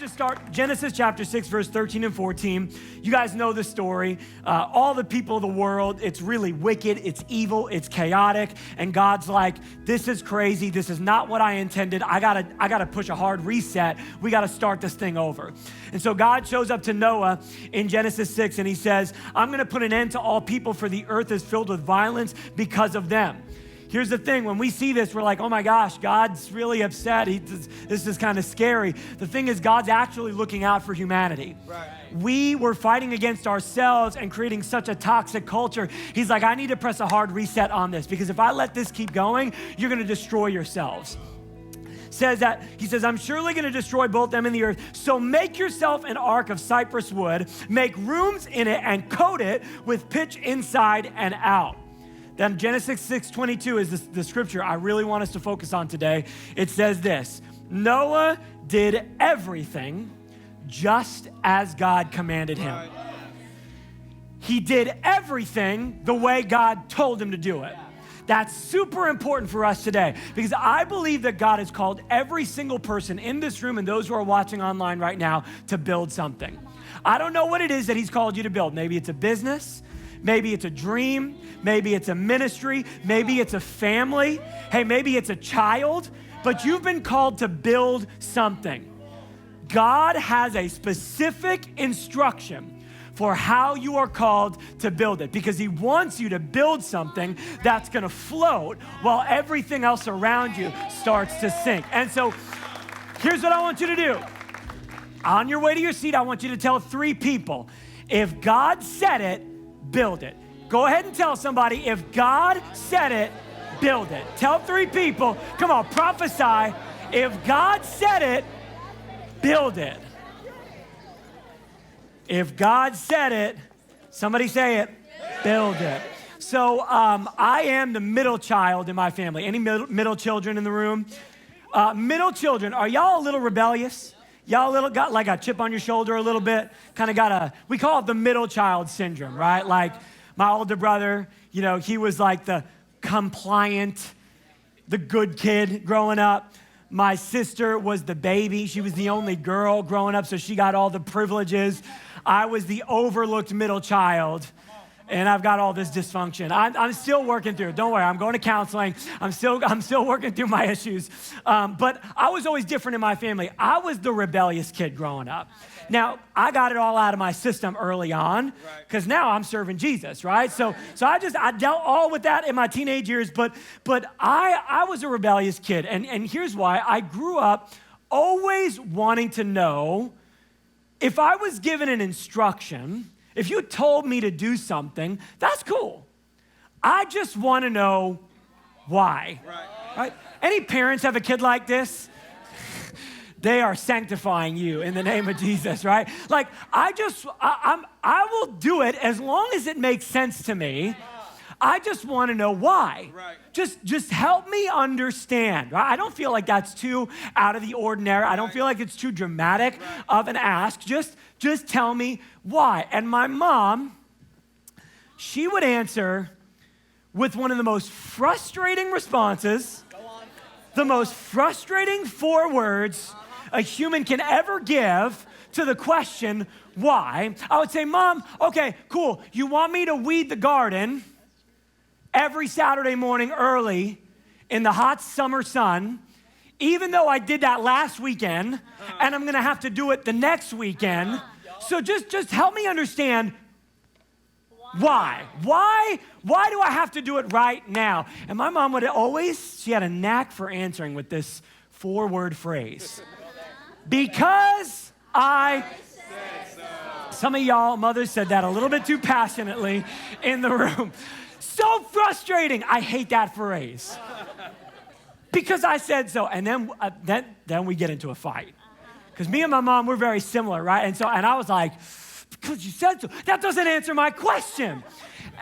to start Genesis chapter 6, verse 13 and 14. You guys know the story. All the people of the world, it's really wicked, it's evil, it's chaotic. And God's like, this is crazy. This is not what I intended. I gotta push a hard reset. We gotta start this thing over. And so God shows up to Noah in Genesis 6 and he says, I'm gonna put an end to all people, for the earth is filled with violence because of them. Here's the thing, when we see this, we're like, oh my gosh, God's really upset. This is kind of scary. The thing is, God's actually looking out for humanity. Right. We were fighting against ourselves and creating such a toxic culture. He's like, I need to press a hard reset on this, because if I let this keep going, you're gonna destroy yourselves. He says, I'm surely gonna destroy both them and the earth. So make yourself an ark of cypress wood, make rooms in it and coat it with pitch inside and out. Then Genesis 6:22 is the scripture I really want us to focus on today. It says this: Noah did everything just as God commanded him. He did everything the way God told him to do it. That's super important for us today, because I believe that God has called every single person in this room and those who are watching online right now to build something. I don't know what it is that he's called you to build. Maybe it's a business. Maybe it's a dream, maybe it's a ministry, maybe it's a family, hey, maybe it's a child, but you've been called to build something. God has a specific instruction for how you are called to build it, because he wants you to build something that's gonna float while everything else around you starts to sink. And so here's what I want you to do. On your way to your seat, I want you to tell 3 people, if God said it, build it. Go ahead and tell somebody, if God said it, build it. Tell 3 people, come on, prophesy. If God said it, build it. If God said it, somebody say it, build it. So I am the middle child in my family. Any middle children in the room? Middle children, are y'all a little rebellious? Y'all got like a chip on your shoulder a little bit? Kind of got we call it the middle child syndrome, right? Like my older brother, he was like the compliant, the good kid growing up. My sister was the baby. She was the only girl growing up, so she got all the privileges. I was the overlooked middle child, and I've got all this dysfunction. I'm still working through it. Don't worry, I'm going to counseling. I'm still working through my issues. But I was always different in my family. I was the rebellious kid growing up. Now, I got it all out of my system early on, because now I'm serving Jesus, right? So I dealt all with that in my teenage years, but I was a rebellious kid. And here's why. I grew up always wanting to know, if I was given an instruction, if you told me to do something, that's cool. I just want to know why. Right? Any parents have a kid like this? They are sanctifying you in the name of Jesus, right? Like, I will do it as long as it makes sense to me. I just want to know why. Right. Just help me understand. Right? I don't feel like that's too out of the ordinary. I don't feel like it's too dramatic of an ask. Just tell me why. And my mom, she would answer with one of the most frustrating responses, the most frustrating 4 words a human can ever give to the question, why? I would say, Mom, okay, cool. You want me to weed the garden every Saturday morning early in the hot summer sun, even though I did that last weekend, and I'm gonna have to do it the next weekend. So just help me understand why. Why do I have to do it right now? And my mom she had a knack for answering with this 4-word phrase. Because I said so. Some of y'all mothers said that a little bit too passionately in the room. So frustrating. I hate that phrase. Because I said so. And then we get into a fight. Because me and my mom, we're very similar, right? And I was like, because you said so. That doesn't answer my question.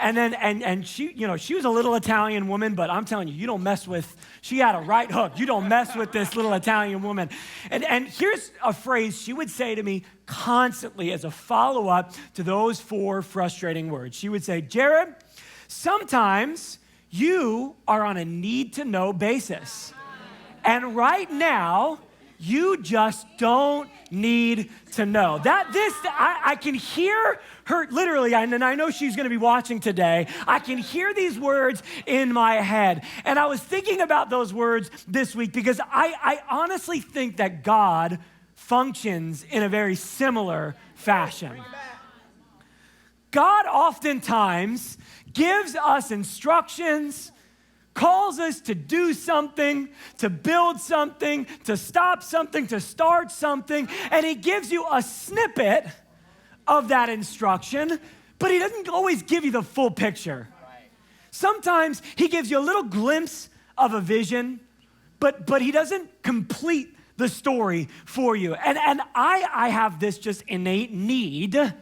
And then she, she was a little Italian woman, but I'm telling you, you don't mess with, she had a right hook. You don't mess with this little Italian woman. And here's a phrase she would say to me constantly as a follow-up to those 4 frustrating words. She would say, Jared, sometimes you are on a need-to-know basis. And right now, you just don't need to know. I can hear her literally, and I know she's gonna be watching today. I can hear these words in my head. And I was thinking about those words this week because I honestly think that God functions in a very similar fashion. God oftentimes gives us instructions, calls us to do something, to build something, to stop something, to start something, and he gives you a snippet of that instruction, but he doesn't always give you the full picture. Sometimes he gives you a little glimpse of a vision, but he doesn't complete the story for you. And I have this just innate need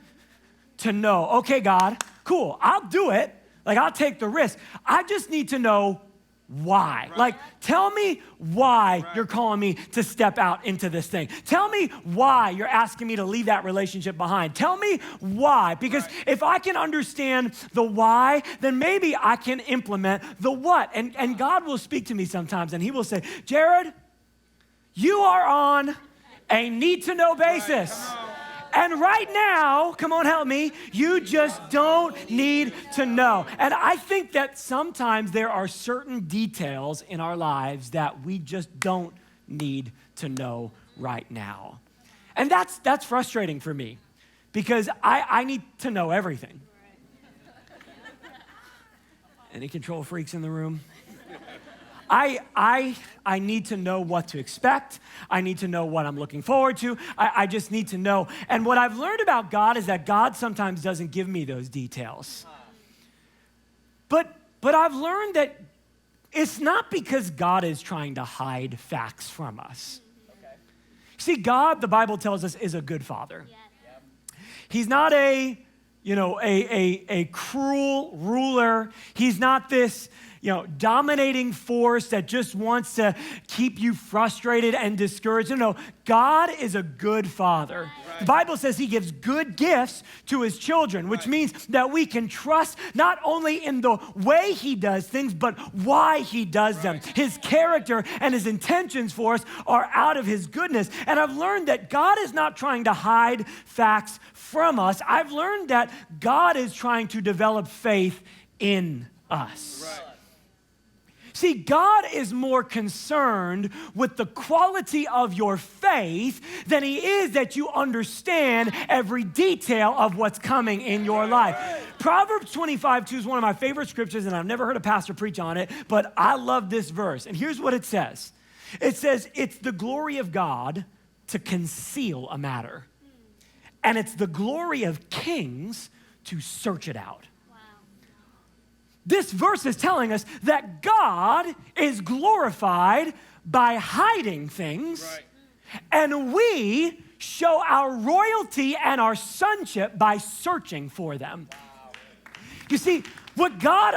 to know, okay, God, cool, I'll do it. Like, I'll take the risk. I just need to know why. Right. Like, tell me why you're calling me to step out into this thing. Tell me why you're asking me to leave that relationship behind. Tell me why. Because if I can understand the why, then maybe I can implement the what. And God will speak to me sometimes, and he will say, Jared, you are on a need-to-know basis. Right. And right now, come on, help me, you just don't need to know. And I think that sometimes there are certain details in our lives that we just don't need to know right now. And that's frustrating for me because I need to know everything. Any control freaks in the room? I need to know what to expect. I need to know what I'm looking forward to. I just need to know. And what I've learned about God is that God sometimes doesn't give me those details. But I've learned that it's not because God is trying to hide facts from us. Okay. See, God, the Bible tells us, is a good father. Yeah. He's not a cruel ruler. He's not this dominating force that just wants to keep you frustrated and discouraged. No, God is a good father. Right. The Bible says he gives good gifts to his children, which means that we can trust not only in the way he does things, but why he does them. His character and his intentions for us are out of his goodness. And I've learned that God is not trying to hide facts from us. I've learned that God is trying to develop faith in us. Right. See, God is more concerned with the quality of your faith than he is that you understand every detail of what's coming in your life. Proverbs 25:2 is one of my favorite scriptures, and I've never heard a pastor preach on it, but I love this verse. And here's what it says. It says, it's the glory of God to conceal a matter, and it's the glory of kings to search it out. This verse is telling us that God is glorified by hiding things, right, and we show our royalty and our sonship by searching for them. Wow. You see, what God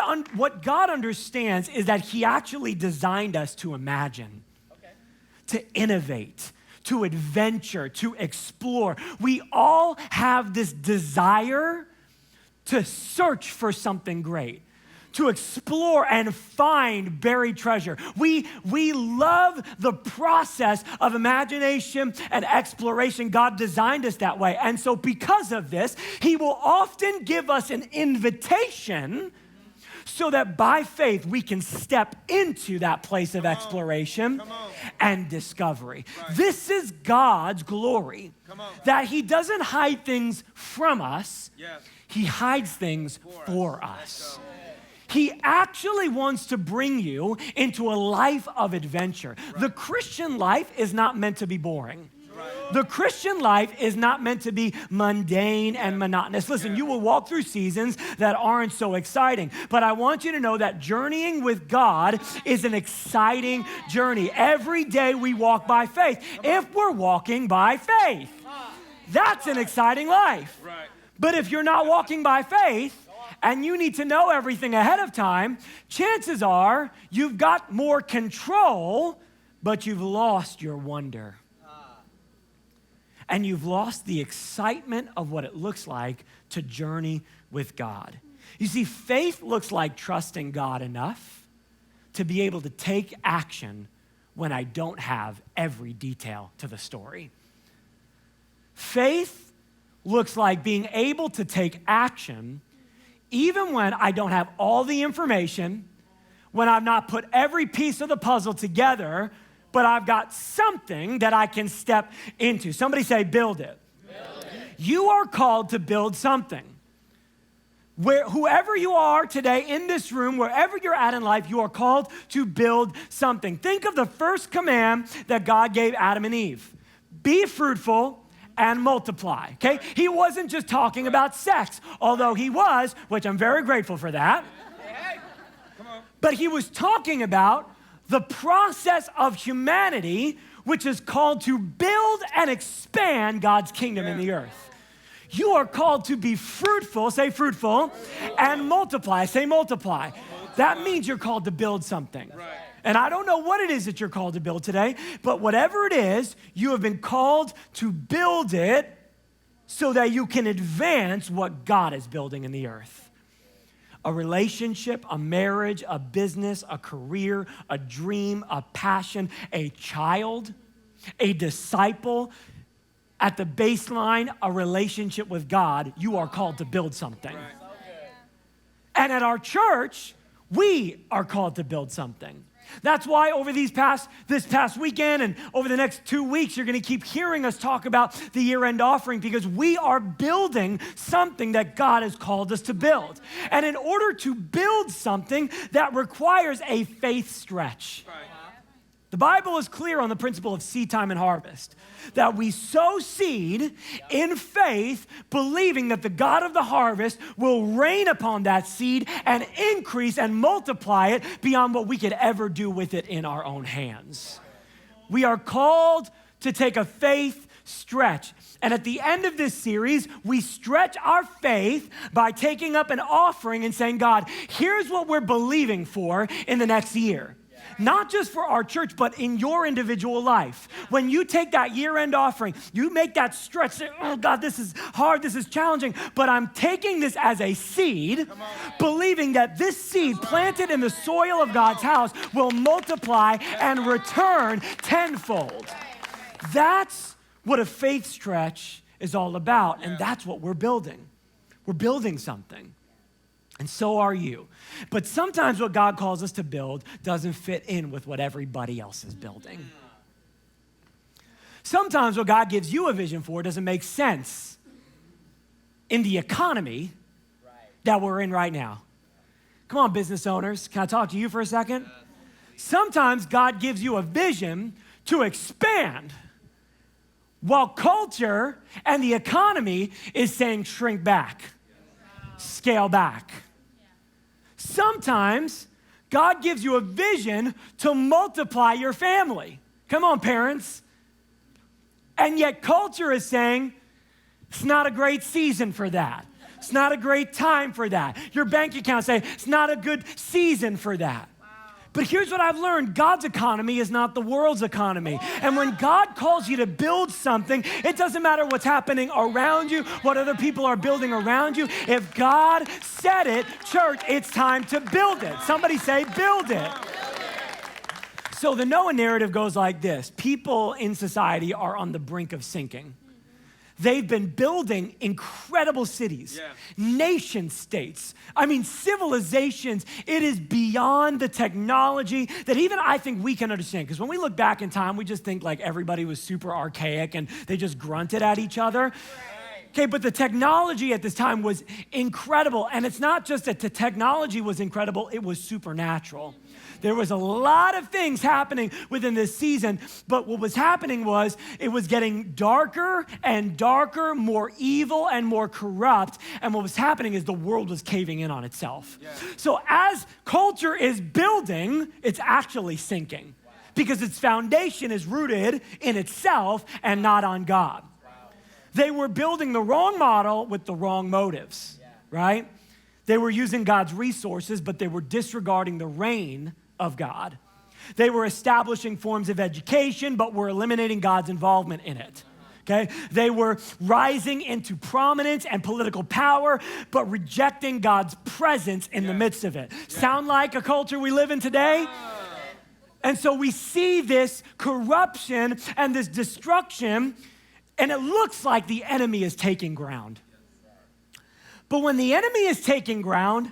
understands is that he actually designed us to imagine, to innovate, to adventure, to explore. We all have this desire to search for something great, to explore and find buried treasure. We love the process of imagination and exploration. God designed us that way. And so because of this, he will often give us an invitation so that by faith we can step into that place of exploration and discovery. Right. This is God's glory, that he doesn't hide things from us. Yes. He hides things for us. He actually wants to bring you into a life of adventure. Right. The Christian life is not meant to be boring. Right. The Christian life is not meant to be mundane and monotonous. Listen, you will walk through seasons that aren't so exciting, but I want you to know that journeying with God is an exciting journey. Every day we walk by faith. If we're walking by faith, that's an exciting life. Right. But if you're not walking by faith, and you need to know everything ahead of time, chances are you've got more control, but you've lost your wonder. And you've lost the excitement of what it looks like to journey with God. You see, faith looks like trusting God enough to be able to take action when I don't have every detail to the story. Faith looks like being able to take action even when I don't have all the information, when I've not put every piece of the puzzle together, but I've got something that I can step into. Somebody say, build it. Build it. You are called to build something. Whoever you are today in this room, wherever you're at in life, you are called to build something. Think of the first command that God gave Adam and Eve. Be fruitful and multiply, okay? He wasn't just talking about sex, although he was, which I'm very grateful for that. But he was talking about the process of humanity, which is called to build and expand God's kingdom in the earth. You are called to be fruitful, say fruitful, and multiply, say multiply. That means you're called to build something. And I don't know what it is that you're called to build today, but whatever it is, you have been called to build it so that you can advance what God is building in the earth. A relationship, a marriage, a business, a career, a dream, a passion, a child, a disciple. At the baseline, a relationship with God, you are called to build something. And at our church, we are called to build something. That's why over this past weekend and over the next 2 weeks, you're going to keep hearing us talk about the year-end offering, because we are building something that God has called us to build. And in order to build something, that requires a faith stretch. The Bible is clear on the principle of seed time and harvest, that we sow seed in faith, believing that the God of the harvest will rain upon that seed and increase and multiply it beyond what we could ever do with it in our own hands. We are called to take a faith stretch. And at the end of this series, we stretch our faith by taking up an offering and saying, God, here's what we're believing for in the next year. Not just for our church, but in your individual life. When you take that year-end offering, you make that stretch, say, oh God, this is hard, this is challenging, but I'm taking this as a seed, believing that this seed planted in the soil of God's house will multiply and return tenfold. That's what a faith stretch is all about, and that's what we're building. We're building something. And so are you. But sometimes what God calls us to build doesn't fit in with what everybody else is building. Sometimes what God gives you a vision for doesn't make sense in the economy that we're in right now. Come on, business owners. Can I talk to you for a second? Sometimes God gives you a vision to expand while culture and the economy is saying shrink back. Scale back. Sometimes God gives you a vision to multiply your family. Come on, parents. And yet culture is saying it's not a great season for that. It's not a great time for that. Your bank account say it's not a good season for that. But here's what I've learned. God's economy is not the world's economy. And when God calls you to build something, it doesn't matter what's happening around you, what other people are building around you. If God said it, church, it's time to build it. Somebody say, build it. So the Noah narrative goes like this. People in society are on the brink of sinking. They've been building incredible cities, nation states. I mean, civilizations. It is beyond the technology that even I think we can understand. Because when we look back in time, we just think like everybody was super archaic and they just grunted at each other. Okay, but the technology at this time was incredible. And it's not just that the technology was incredible, it was supernatural. There was a lot of things happening within this season, but what was happening was it was getting darker and darker, more evil and more corrupt. And what was happening is the world was caving in on itself. So as culture is building, it's actually sinking because its foundation is rooted in itself and not on God. They were building the wrong model with the wrong motives, right? They were using God's resources, but they were disregarding the reign of God. They were establishing forms of education, but were eliminating God's involvement in it. Okay? They were rising into prominence and political power, but rejecting God's presence in the midst of it. Sound like a culture we live in today? And so we see this corruption and this destruction, and it looks like the enemy is taking ground. But when the enemy is taking ground,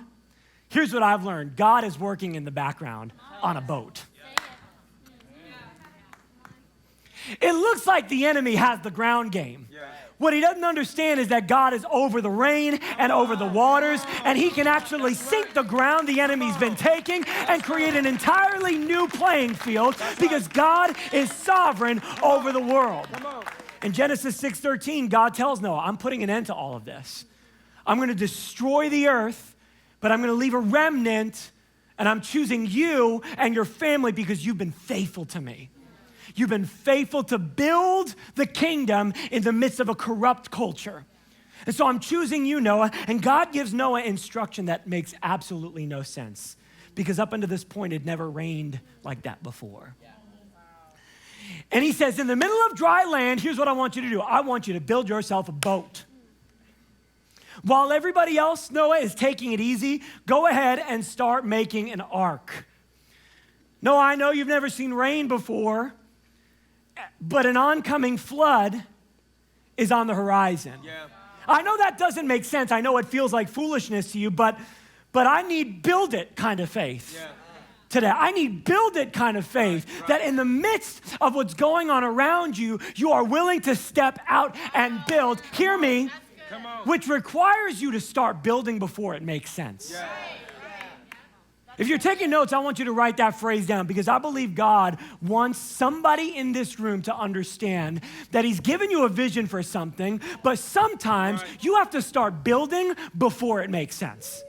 here's what I've learned. God is working in the background on a boat. It looks like the enemy has the ground game. What he doesn't understand is that God is over the rain and over the waters, and he can actually sink the ground the enemy's been taking and create an entirely new playing field because God is sovereign over the world. In Genesis 6:13, God tells Noah, I'm putting an end to all of this. I'm going to destroy the earth, but I'm going to leave a remnant, and I'm choosing you and your family because you've been faithful to me. You've been faithful to build the kingdom in the midst of a corrupt culture. And so I'm choosing you, Noah, and God gives Noah instruction that makes absolutely no sense because up until this point, it never rained like that before. And he says, in the middle of dry land, here's what I want you to do. I want you to build yourself a boat. While everybody else, Noah, is taking it easy, go ahead and start making an ark. Noah, I know you've never seen rain before, but an oncoming flood is on the horizon. Yeah. I know that doesn't make sense. I know it feels like foolishness to you, but I need build it kind of faith. Yeah. Today. I need build it kind of faith that in the midst of what's going on around you, you are willing to step out and build. Hear me, which requires you to start building before it makes sense. Yeah. If you're taking notes, I want you to write that phrase down because I believe God wants somebody in this room to understand that he's given you a vision for something, but sometimes you have to start building before it makes sense.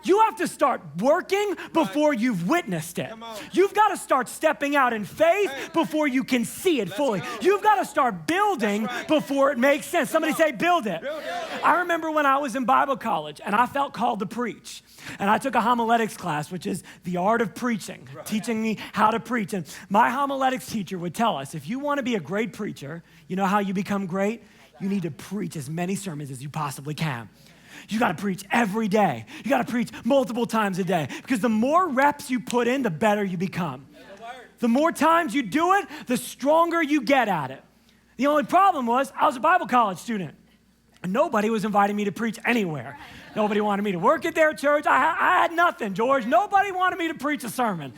You have to start working before you've witnessed it. You've got to start stepping out in faith before you can see it fully. You've got to start building before it makes sense. Somebody say, build it. I remember when I was in Bible college and I felt called to preach. And I took a homiletics class, which is the art of preaching, teaching me how to preach. And my homiletics teacher would tell us, if you want to be a great preacher, you know how you become great? You need to preach as many sermons as you possibly can. You got to preach every day. You got to preach multiple times a day because the more reps you put in, the better you become. The more times you do it, the stronger you get at it. The only problem was I was a Bible college student and nobody was inviting me to preach anywhere. Nobody wanted me to work at their church. I had nothing, George. Nobody wanted me to preach a sermon.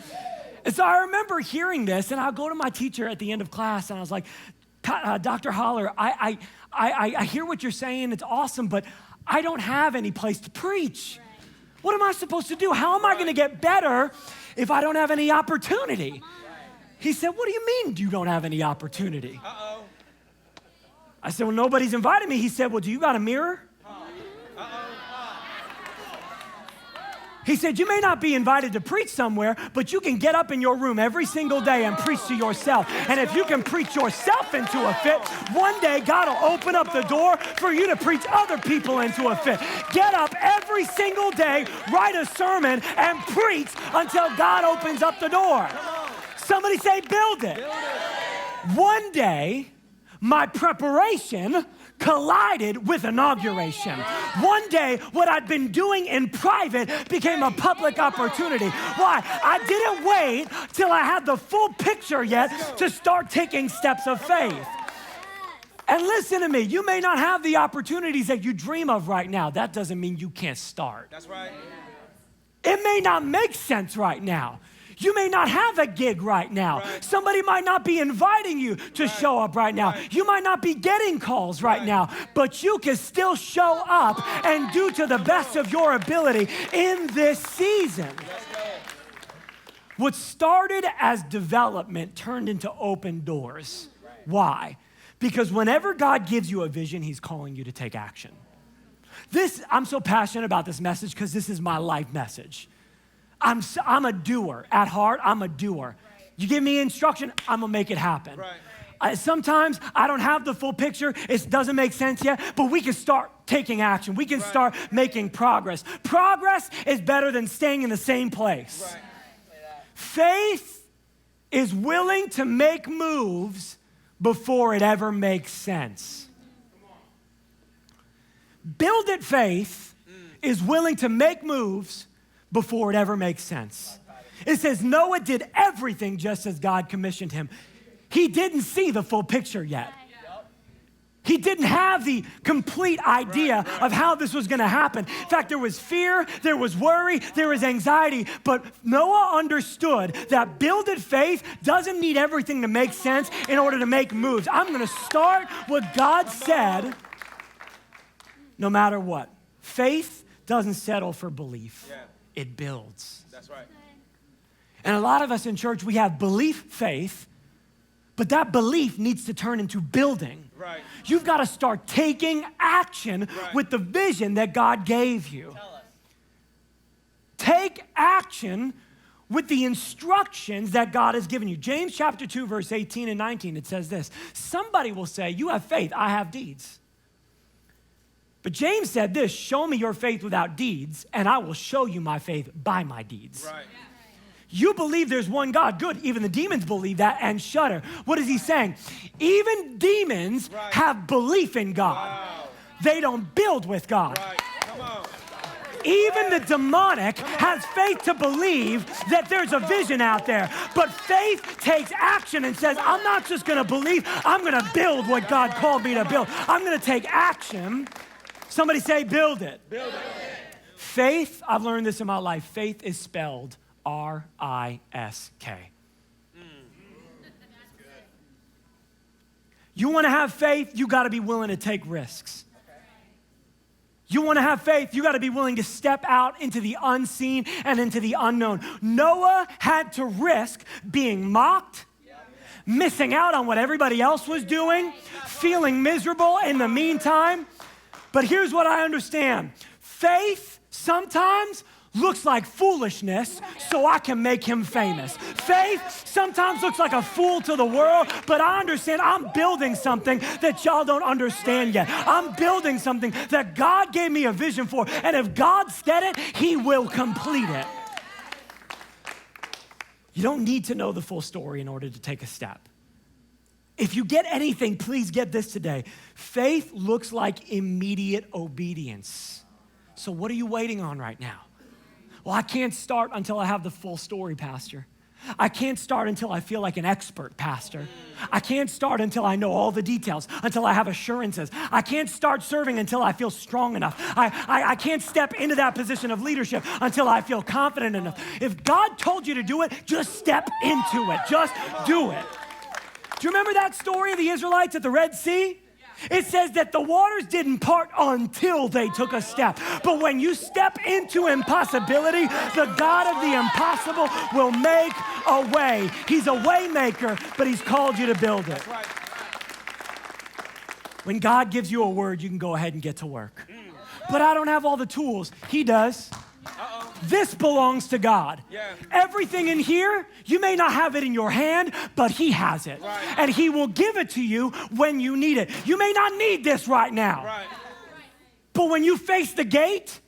And so I remember hearing this and I'll go to my teacher at the end of class and I was like, Dr. Holler, I hear what you're saying. It's awesome, but I don't have any place to preach. What am I supposed to do? How am I going to get better if I don't have any opportunity? He said, what do you mean you don't have any opportunity? I said, well, nobody's invited me. He said, well, do you got a mirror? He said, you may not be invited to preach somewhere, but you can get up in your room every single day and preach to yourself. And if you can preach yourself into a fit, one day God will open up the door for you to preach other people into a fit. Get up every single day, write a sermon, and preach until God opens up the door. Somebody say, build it. One day, my preparation collided with inauguration. One day, what I'd been doing in private became a public opportunity. Why? I didn't wait till I had the full picture yet to start taking steps of faith. And listen to me, you may not have the opportunities that you dream of right now. That doesn't mean you can't start. That's right. It may not make sense right now. You may not have a gig right now. Right. Somebody might not be inviting you to show up right now. You might not be getting calls right now, but you can still show up and do to the best of your ability in this season. What started as development turned into open doors. Why? Because whenever God gives you a vision, he's calling you to take action. I'm so passionate about this message because this is my life message. I'm a doer. At heart, I'm a doer. You give me instruction, I'm going to make it happen. Sometimes I don't have the full picture. It doesn't make sense yet, but we can start taking action. We can start making progress. Progress is better than staying in the same place. Faith is willing to make moves before it ever makes sense. Build it faith is willing to make moves before it ever makes sense. It says Noah did everything just as God commissioned him. He didn't see the full picture yet. He didn't have the complete idea of how this was going to happen. In fact, there was fear, there was worry, there was anxiety, but Noah understood that builded faith doesn't need everything to make sense in order to make moves. I'm going to start what God said no matter what. Faith doesn't settle for belief. It builds. That's right. And a lot of us in church, we have belief faith, but that belief needs to turn into building. Right. You've got to start taking action with the vision that God gave you. Take action with the instructions that God has given you. James chapter 2, verse 18 and 19, it says this. Somebody will say, you have faith, I have deeds. But James said this, show me your faith without deeds, and I will show you my faith by my deeds. Right. You believe there's one God. Good. Even the demons believe that and shudder. What is he saying? Even demons have belief in God. Wow. They don't build with God. Right. Come on. Even the demonic has faith to believe that there's a vision out there. But faith takes action and says, I'm not just going to believe, I'm going to build what God called me to build. I'm going to take action. Somebody say, build it. Build it. Faith, I've learned this in my life, faith is spelled R-I-S-K. You want to have faith, you got to be willing to take risks. You want to have faith, you got to be willing to step out into the unseen and into the unknown. Noah had to risk being mocked, missing out on what everybody else was doing, feeling miserable in the meantime. But here's what I understand. Faith sometimes looks like foolishness so I can make him famous. Faith sometimes looks like a fool to the world, but I understand I'm building something that y'all don't understand yet. I'm building something that God gave me a vision for, and if God said it, he will complete it. You don't need to know the full story in order to take a step. If you get anything, please get this today. Faith looks like immediate obedience. So what are you waiting on right now? Well, I can't start until I have the full story, Pastor. I can't start until I feel like an expert, Pastor. I can't start until I know all the details, until I have assurances. I can't start serving until I feel strong enough. I can't step into that position of leadership until I feel confident enough. If God told you to do it, just step into it. Just do it. Do you remember that story of the Israelites at the Red Sea? It says that the waters didn't part until they took a step. But when you step into impossibility, the God of the impossible will make a way. He's a way maker, but he's called you to build it. When God gives you a word, you can go ahead and get to work. But I don't have all the tools. He does. This belongs to God. Everything in here, you may not have it in your hand, but he has it. And he will give it to you when you need it. You may not need this right now. But when you face the gate,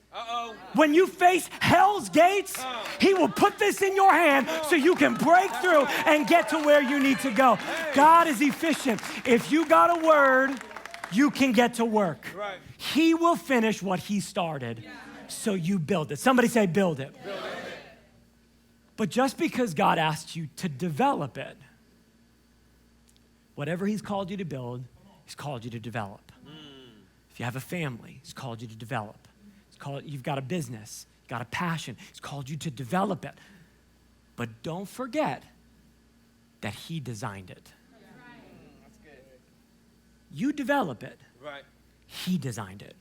when you face hell's gates, he will put this in your hand so you can break through and get to where you need to go. God is efficient. If you got a word, you can get to work. He will finish what he started. So you build it. Somebody say build it. Build it. But just because God asked you to develop it, whatever he's called you to build, he's called you to develop. If you have a family, he's called you to develop. You've got a business, you've got a passion, he's called you to develop it. But don't forget that he designed it. That's good. You develop it. He designed it.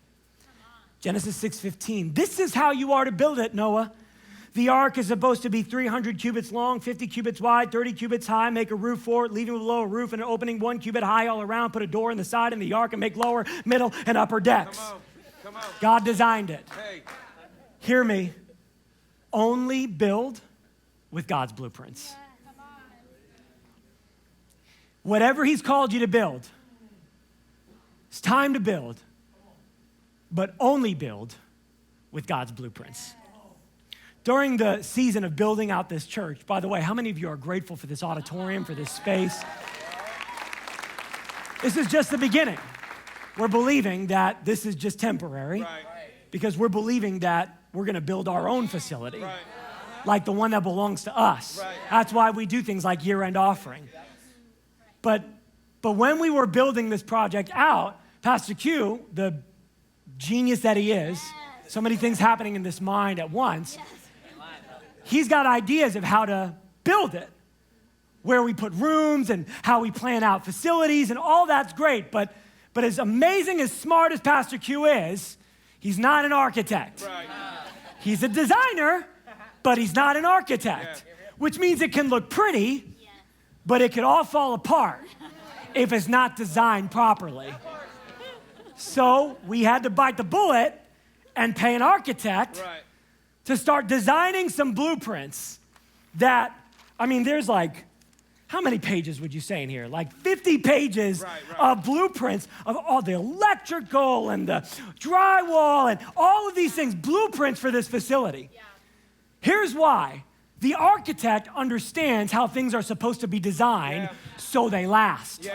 Genesis 6:15, this is how you are to build it, Noah. The ark is supposed to be 300 cubits long, 50 cubits wide, 30 cubits high. Make a roof for it, leaving below a roof and an opening 1 cubit high all around. Put a door in the side in the ark and make lower, middle, and upper decks. Come on. God designed it. Hey. Hear me. Only build with God's blueprints. Whatever he's called you to build, it's time to build. But only build with God's blueprints. During the season of building out this church, by the way, how many of you are grateful for this auditorium, for this space? This is just the beginning. We're believing that this is just temporary because we're believing that we're going to build our own facility. like the one that belongs to us. Right. That's why we do things like year-end offering. But when we were building this project out, Pastor Q, the genius that he is, so many things happening in this mind at once, he's got ideas of how to build it, where we put rooms and how we plan out facilities, and all that's great. But as amazing, as smart as Pastor Q is, he's not an architect. Right. He's a designer, but he's not an architect, which means it can look pretty, but it could all fall apart if it's not designed properly. So we had to bite the bullet and pay an architect to start designing some blueprints that, there's like, how many pages would you say in here? Like 50 pages of blueprints of all the electrical and the drywall and all of these things, blueprints for this facility. Yeah. Here's why. The architect understands how things are supposed to be designed so they last. Yeah.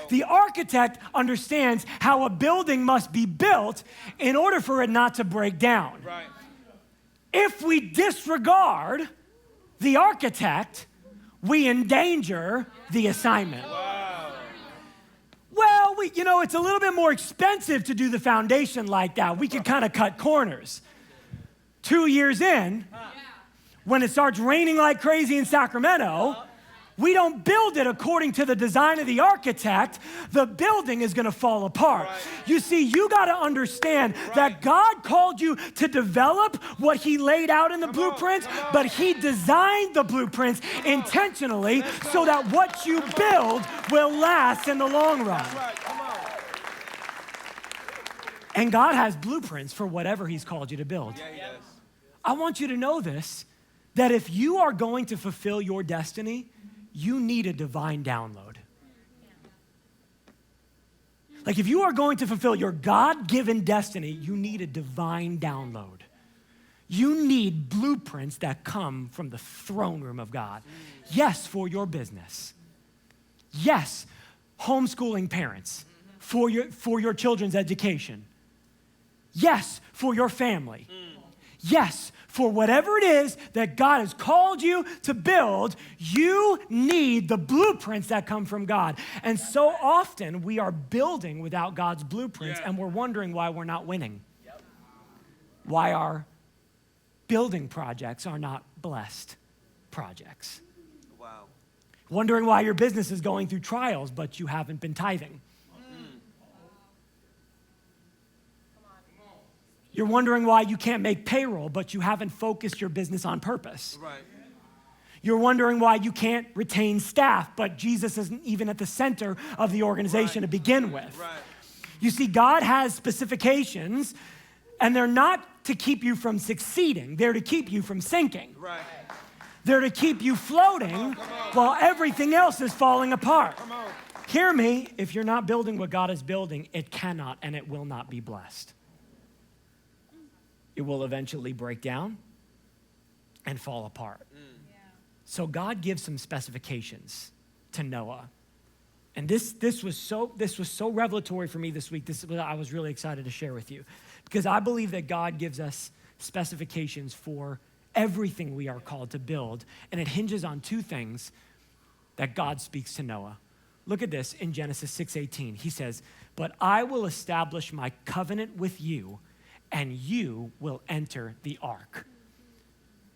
The architect understands how a building must be built in order for it not to break down. Right. If we disregard the architect, we endanger the assignment. Wow. Well, it's a little bit more expensive to do the foundation like that. We could kind of cut corners. 2 years in, when it starts raining like crazy in Sacramento, we don't build it according to the design of the architect. The building is going to fall apart. Right. You see, you got to understand that God called you to develop what he laid out in the blueprints, but he designed the blueprints intentionally so that what you build will last in the long run. And God has blueprints for whatever he's called you to build. Yeah, he does. I want you to know this, that if you are going to fulfill your destiny, you need a divine download. Like if you are going to fulfill your God-given destiny, you need a divine download. You need blueprints that come from the throne room of God. Yes, for your business. Yes, homeschooling parents, for your children's education. Yes, for your family. Yes, for whatever it is that God has called you to build, you need the blueprints that come from God. And so often we are building without God's blueprints, and we're wondering why we're not winning. Why our building projects are not blessed projects. Wow. Wondering why your business is going through trials, but you haven't been tithing. You're wondering why you can't make payroll, but you haven't focused your business on purpose. Right. You're wondering why you can't retain staff, but Jesus isn't even at the center of the organization to begin with. Right. You see, God has specifications, and they're not to keep you from succeeding. They're to keep you from sinking. Right. They're to keep you floating while everything else is falling apart. Hear me, if you're not building what God is building, it cannot and it will not be blessed. It will eventually break down and fall apart. Yeah. So God gives some specifications to Noah. And this was so revelatory for me this week. This is what I was really excited to share with you. Because I believe that God gives us specifications for everything we are called to build. And it hinges on two things that God speaks to Noah. Look at this in Genesis 6:18. He says, "But I will establish my covenant with you, and you will enter the ark."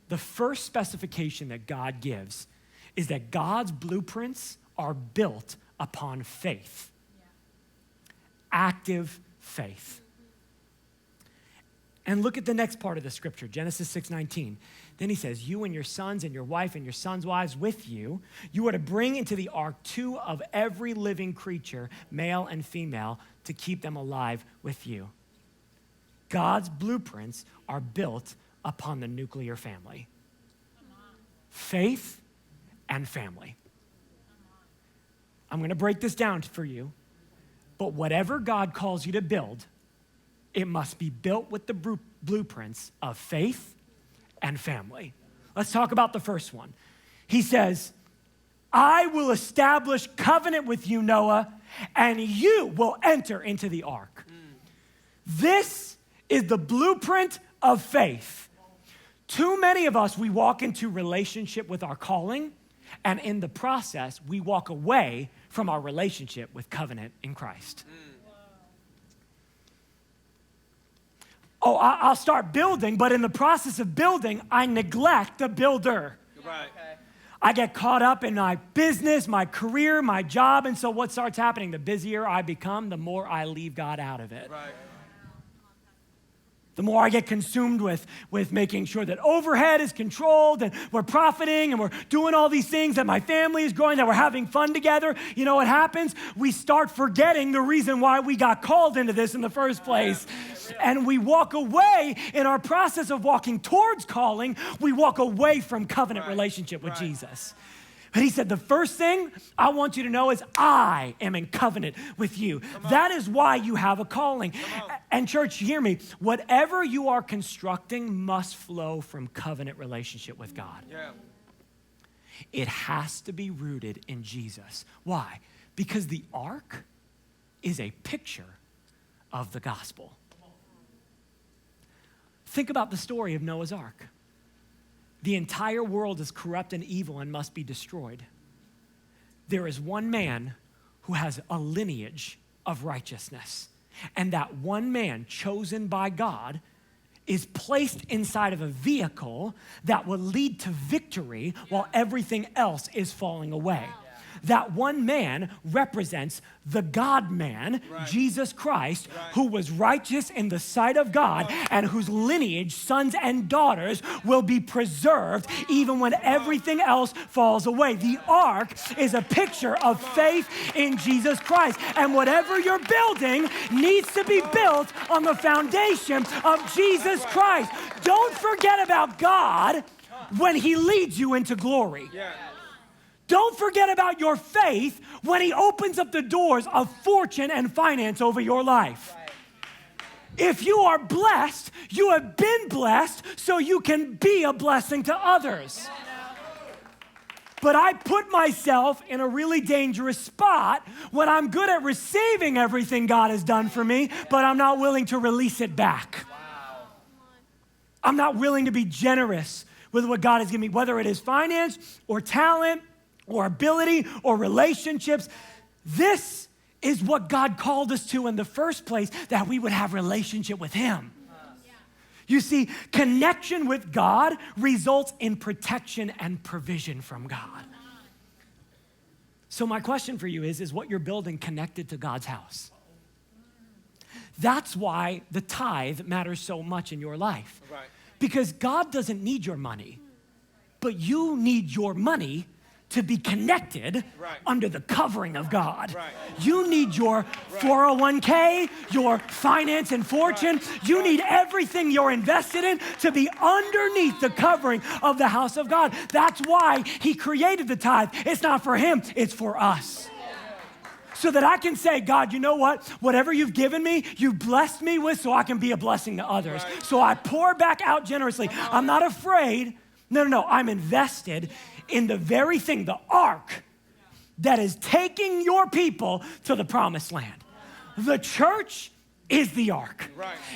The first specification that God gives is that God's blueprints are built upon faith. Yeah. Active faith. And look at the next part of the scripture, Genesis 6:19. Then he says, "You and your sons and your wife and your sons' wives with you, you are to bring into the ark 2 of every living creature, male and female, to keep them alive with you." God's blueprints are built upon the nuclear family. Faith and family. I'm going to break this down for you, but whatever God calls you to build, it must be built with the blueprints of faith and family. Let's talk about the first one. He says, "I will establish covenant with you, Noah, and you will enter into the ark." This is the blueprint of faith. Too many of us, we walk into relationship with our calling, and in the process, we walk away from our relationship with covenant in Christ. Oh, I'll start building, but in the process of building, I neglect the builder. Right. I get caught up in my business, my career, my job, and so what starts happening? The busier I become, the more I leave God out of it. Right. The more I get consumed with making sure that overhead is controlled and we're profiting and we're doing all these things, that my family is growing, that we're having fun together, you know what happens? We start forgetting the reason why we got called into this in the first place. And we walk away in our process of walking towards calling, we walk away from covenant relationship with Jesus. But he said, the first thing I want you to know is I am in covenant with you. That is why you have a calling. And church, hear me. Whatever you are constructing must flow from covenant relationship with God. Yeah. It has to be rooted in Jesus. Why? Because the ark is a picture of the gospel. Think about the story of Noah's ark. The entire world is corrupt and evil and must be destroyed. There is one man who has a lineage of righteousness. And that one man chosen by God is placed inside of a vehicle that will lead to victory while everything else is falling away. That one man represents the God-man, Jesus Christ, who was righteous in the sight of God and whose lineage, sons and daughters, will be preserved even when everything else falls away. The ark is a picture of faith in Jesus Christ. And whatever you're building needs to be built on the foundation of Jesus Christ. Don't forget about God when he leads you into glory. Don't forget about your faith when he opens up the doors of fortune and finance over your life. If you are blessed, you have been blessed so you can be a blessing to others. But I put myself in a really dangerous spot when I'm good at receiving everything God has done for me, but I'm not willing to release it back. I'm not willing to be generous with what God has given me, whether it is finance or talent or ability or relationships. This is what God called us to in the first place, that we would have relationship with him. You see, connection with God results in protection and provision from God. So my question for you is what you're building connected to God's house? That's why the tithe matters so much in your life. Because God doesn't need your money, but you need your money to be connected under the covering of God. You need your 401k, your finance and fortune. You need everything you're invested in to be underneath the covering of the house of God. That's why he created the tithe. It's not for him, it's for us. So that I can say, God, you know what? Whatever you've given me, you've blessed me with so I can be a blessing to others. So I pour back out generously. I'm not afraid. No, I'm invested in the very thing, the ark, that is taking your people to the promised land. The church is the ark.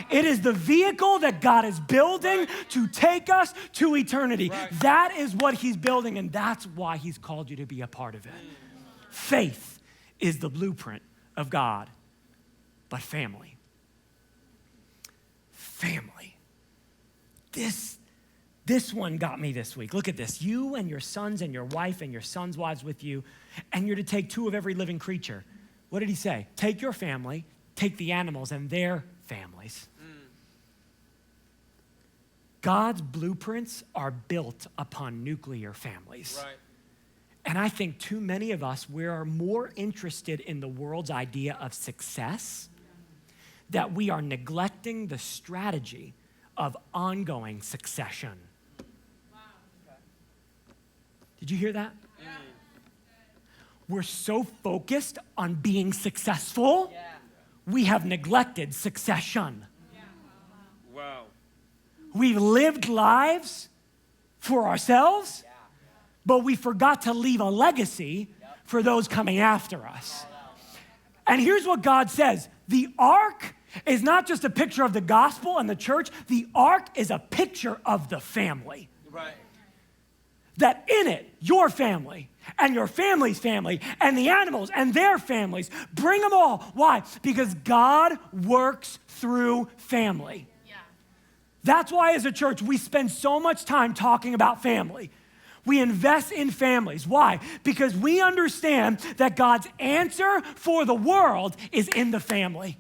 It is the vehicle that God is building to take us to eternity. That is what he's building, and that's why he's called you to be a part of it. Faith is the blueprint of God, but family. This one got me this week. Look at this. You and your sons and your wife and your sons' wives with you, and you're to take 2 of every living creature. What did he say? Take your family, take the animals and their families. God's blueprints are built upon nuclear families. And I think too many of us, we are more interested in the world's idea of success that we are neglecting the strategy of ongoing succession. Did you hear that? We're so focused on being successful, we have neglected succession. We've lived lives for ourselves, but we forgot to leave a legacy for those coming after us. And here's what God says. The ark is not just a picture of the gospel and the church. The ark is a picture of the family. Right. That in it, your family and your family's family and the animals and their families, bring them all. Why? Because God works through family. Yeah. That's why as a church, we spend so much time talking about family. We invest in families. Why? Because we understand that God's answer for the world is in the family.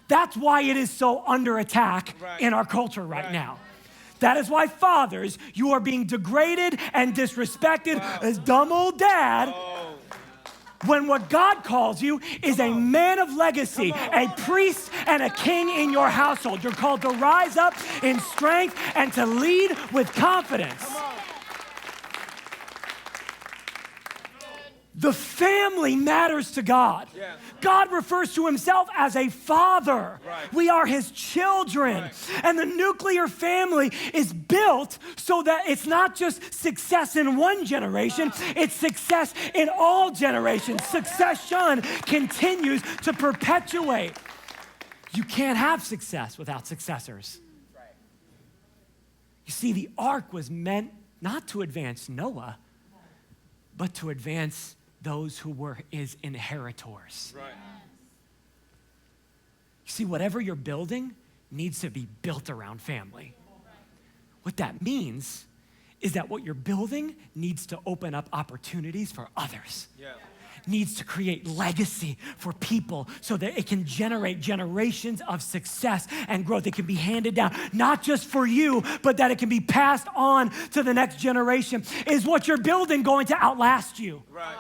That's why it is so under attack in our culture right now. That is why fathers, you are being degraded and disrespected as dumb old dad. When what God calls you is a man of legacy, a priest and a king in your household. You're called to rise up in strength and to lead with confidence. The family matters to God. Yeah. God refers to himself as a father. Right. We are his children. Right. And the nuclear family is built so that it's not just success in one generation, it's success in all generations. Succession continues to perpetuate. You can't have success without successors. Right. You see, the ark was meant not to advance Noah, but to advance those who were his inheritors. Right. You see, whatever you're building needs to be built around family. What that means is that what you're building needs to open up opportunities for others. Yeah. Needs to create legacy for people so that it can generate generations of success and growth. It can be handed down, not just for you, but that it can be passed on to the next generation. Is what you're building going to outlast you? Right.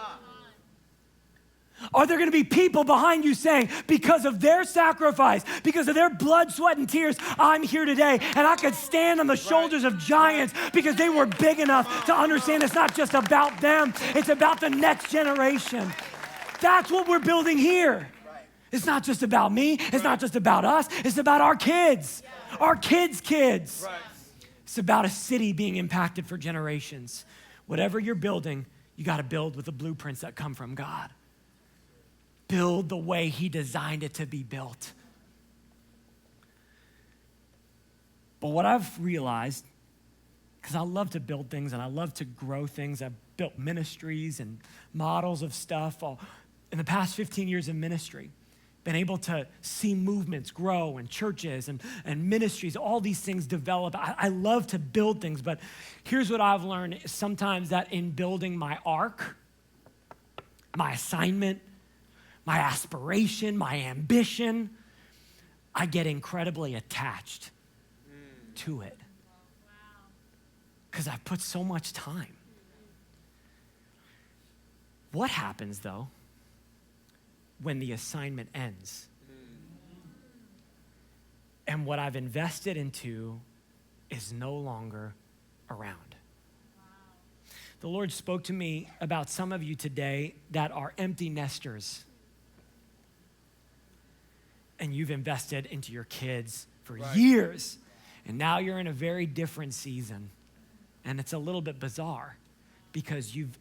Are there going to be people behind you saying, because of their sacrifice, because of their blood, sweat, and tears, I'm here today, and I could stand on the shoulders of giants because they were big enough to understand it's not just about them, it's about the next generation. That's what we're building here. It's not just about me, it's not just about us, it's about our kids, our kids' kids. It's about a city being impacted for generations. Whatever you're building, you got to build with the blueprints that come from God. Build the way he designed it to be built. But what I've realized, because I love to build things and I love to grow things, I've built ministries and models of stuff in the past 15 years of ministry. Been able to see movements grow and churches and ministries, all these things develop. I love to build things, but here's what I've learned sometimes, that in building my ark, my assignment, my aspiration, my ambition, I get incredibly attached to it because I've put so much time. What happens, though, when the assignment ends and what I've invested into is no longer around? The Lord spoke to me about some of you today that are empty nesters. And you've invested into your kids for years. And now you're in a very different season. And it's a little bit bizarre because you've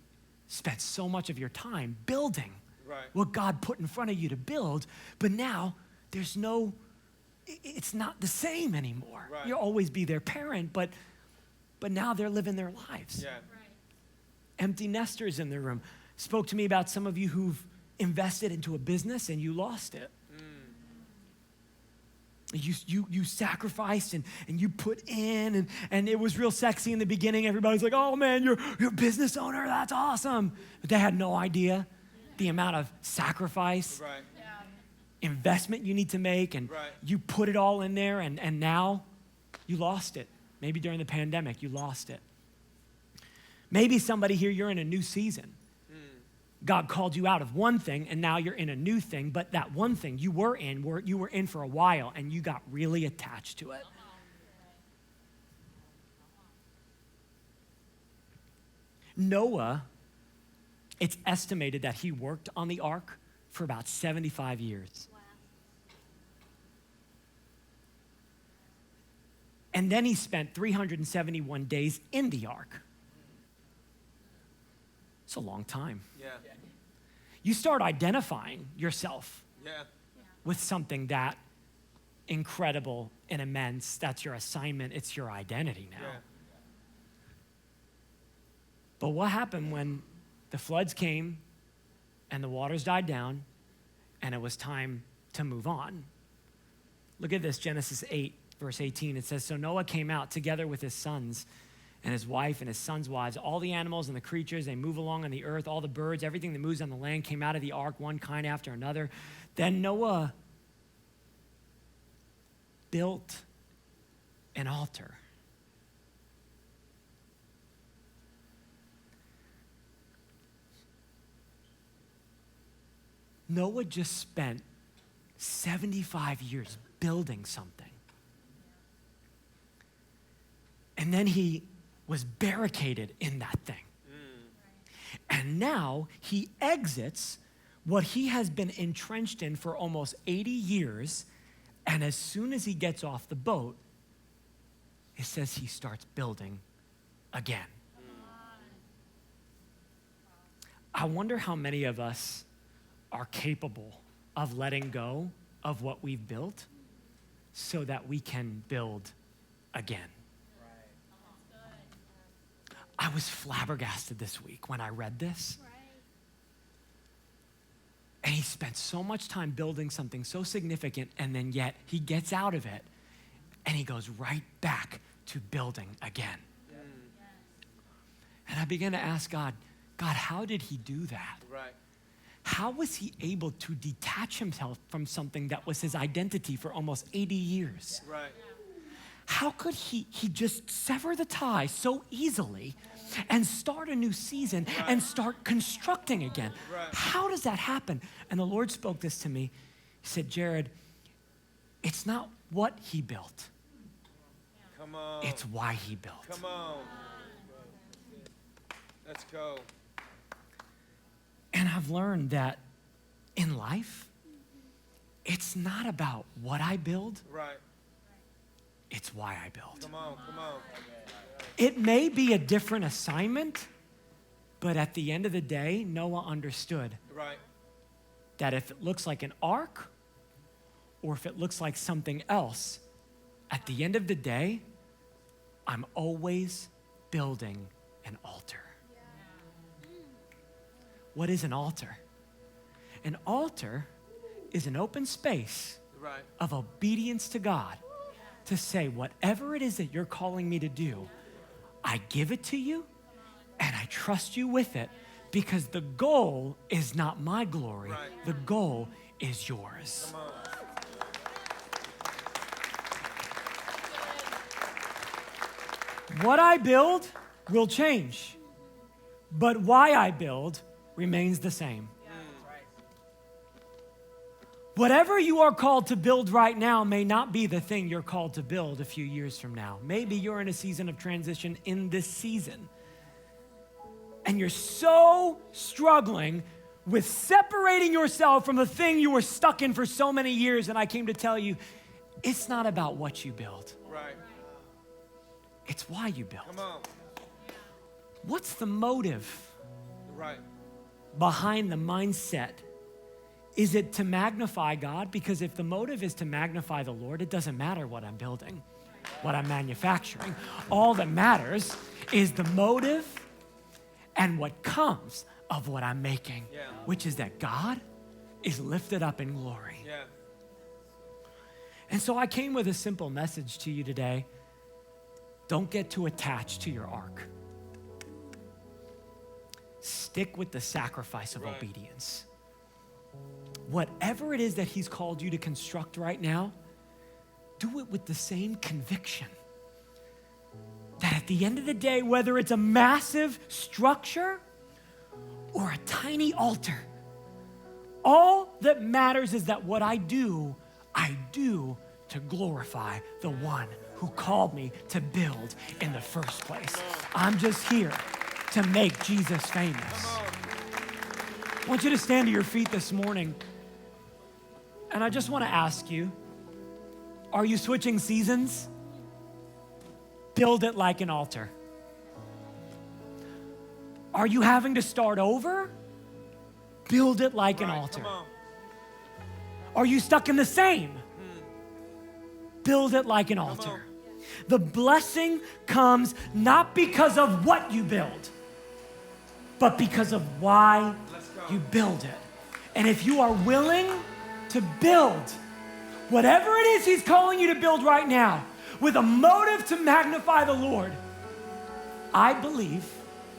spent so much of your time building what God put in front of you to build. But now it's not the same anymore. Right. You'll always be their parent, but now they're living their lives. Yeah. Empty nesters in the room. Spoke to me about some of you who've invested into a business and you lost it. You sacrificed and you put in and it was real sexy in the beginning. Everybody's like, oh man, you're a business owner, that's awesome. But they had no idea the amount of sacrifice, investment you need to make, and you put it all in there and now you lost it. Maybe during the pandemic, you lost it. Maybe somebody here, you're in a new season. God called you out of one thing and now you're in a new thing, but that one thing you were in for a while and you got really attached to it. Noah, it's estimated that he worked on the ark for about 75 years. Wow. And then he spent 371 days in the ark. It's a long time. Yeah. You start identifying yourself with something that incredible and immense. That's your assignment. It's your identity now. Yeah. But what happened when the floods came and the waters died down and it was time to move on? Look at this, Genesis 8, verse 18. It says, so Noah came out together with his sons and his wife and his sons' wives, all the animals and the creatures, they move along on the earth, all the birds, everything that moves on the land came out of the ark, one kind after another. Then Noah built an altar. Noah just spent 75 years building something. And then he was barricaded in that thing. And now he exits what he has been entrenched in for almost 80 years. And as soon as he gets off the boat, it says he starts building again. I wonder how many of us are capable of letting go of what we've built so that we can build again. I was flabbergasted this week when I read this. And he spent so much time building something so significant, and then yet he gets out of it and he goes right back to building again. And I began to ask God, how did he do that? Right. How was he able to detach himself from something that was his identity for almost 80 years? Right. How could he just sever the tie so easily and start a new season and start constructing again? Right. How does that happen? And the Lord spoke this to me. He said, Jared, it's not what he built. Come on. It's why he built. Come on. Let's go. And I've learned that in life, it's not about what I build, Right. it's why I build. Come on. Come on. It may be a different assignment, but at the end of the day, Noah understood Right. that if it looks like an ark or if it looks like something else, at the end of the day, I'm always building an altar. What is an altar? An altar is an open space Right. of obedience to God to say, whatever it is that you're calling me to do, I give it to you and I trust you with it, because the goal is not my glory. Right. The goal is yours. Come on. What I build will change, but why I build remains the same. Whatever you are called to build right now may not be the thing you're called to build a few years from now. Maybe you're in a season of transition in this season, and you're so struggling with separating yourself from the thing you were stuck in for so many years. And I came to tell you, it's not about what you build. Right. It's why you build. Come on. What's the motive Right. behind the mindset? Is it to magnify God? Because if the motive is to magnify the Lord, it doesn't matter what I'm building, what I'm manufacturing. All that matters is the motive and what comes of what I'm making, Yeah. which is that God is lifted up in glory. Yeah. And so I came with a simple message to you today. Don't get too attached to your ark. Stick with the sacrifice of Right. obedience. Whatever it is that he's called you to construct right now, do it with the same conviction that at the end of the day, whether it's a massive structure or a tiny altar, all that matters is that what I do to glorify the one who called me to build in the first place. I'm just here to make Jesus famous. I want you to stand to your feet this morning, and I just want to ask you, are you switching seasons? Build it like an altar. Are you having to start over? Build it like an Right. altar. Come on. Are you stuck in the same? build it like an altar. The blessing comes not because of what you build, but because of why you build it. And if you are willing to build whatever it is he's calling you to build right now with a motive to magnify the Lord, I believe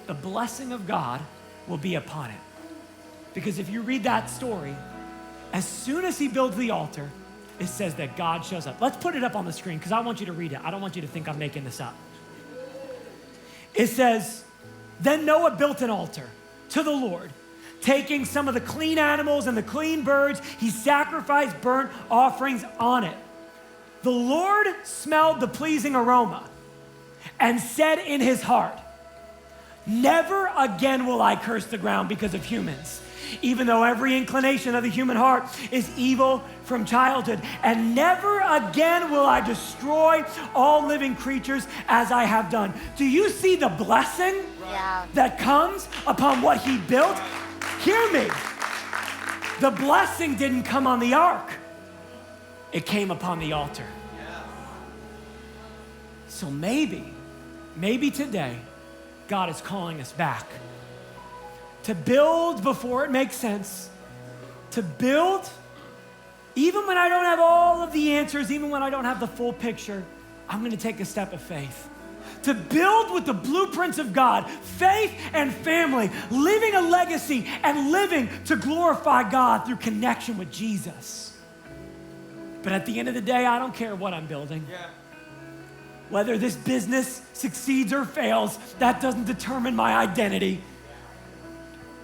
the blessing of God will be upon it. Because if you read that story, as soon as he builds the altar, it says that God shows up. Let's put it up on the screen because I want you to read it. I don't want you to think I'm making this up. It says, then Noah built an altar to the Lord, taking some of the clean animals and the clean birds. He sacrificed burnt offerings on it. The Lord smelled the pleasing aroma and said in his heart, never again will I curse the ground because of humans, even though every inclination of the human heart is evil from childhood. And never again will I destroy all living creatures as I have done. Do you see the blessing that comes upon what he built? Hear me. The blessing didn't come on the ark. It came upon the altar. So maybe today, God is calling us back to build before it makes sense, to build even when I don't have all of the answers, even when I don't have the full picture. I'm going to take a step of faith. To build with the blueprints of God, faith and family, living a legacy and living to glorify God through connection with Jesus. But at the end of the day, I don't care what I'm building. Whether this business succeeds or fails, that doesn't determine my identity.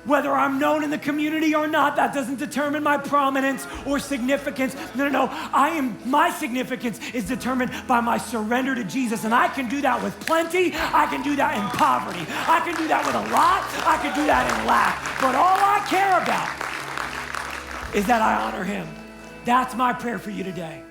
Whether I'm known in the community or not, that doesn't determine my prominence or significance. No. My significance is determined by my surrender to Jesus. And I can do that with plenty. I can do that in poverty. I can do that with a lot. I can do that in lack. But all I care about is that I honor him. That's my prayer for you today.